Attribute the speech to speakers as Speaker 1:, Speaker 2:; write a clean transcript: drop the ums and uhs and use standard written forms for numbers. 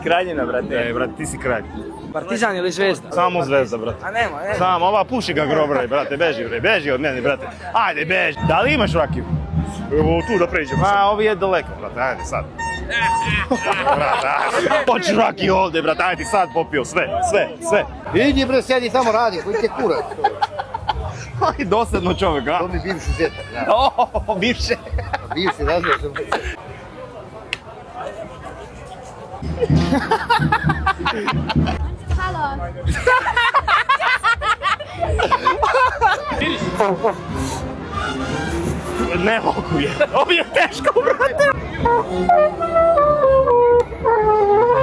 Speaker 1: kraljina, brate.
Speaker 2: Brate, ti si kralj.
Speaker 3: Partizan ili Zvezda?
Speaker 2: Samo Zvezda, brate.
Speaker 3: A nema.
Speaker 2: Samo, ova puši ga grobraj, brate, beži od mene, brate. Ajde, beži. Da li imaš rakiju? Evo tu da pređemo. Ovi je daleko, brate, ajde sad. Brate, ajde. Hoću rakiju ovdje, brate, ajde sad popio, sve.
Speaker 4: Idi bre, sjedi tamo radi, koji te kurac.
Speaker 2: Aj, dosadno čovjek, a?
Speaker 4: To mi bivši zetak, ja.
Speaker 2: Bivše.
Speaker 4: Bivši, nazvao sam.
Speaker 5: Halo.
Speaker 2: Ne mogu je. Ovo je teško, brate.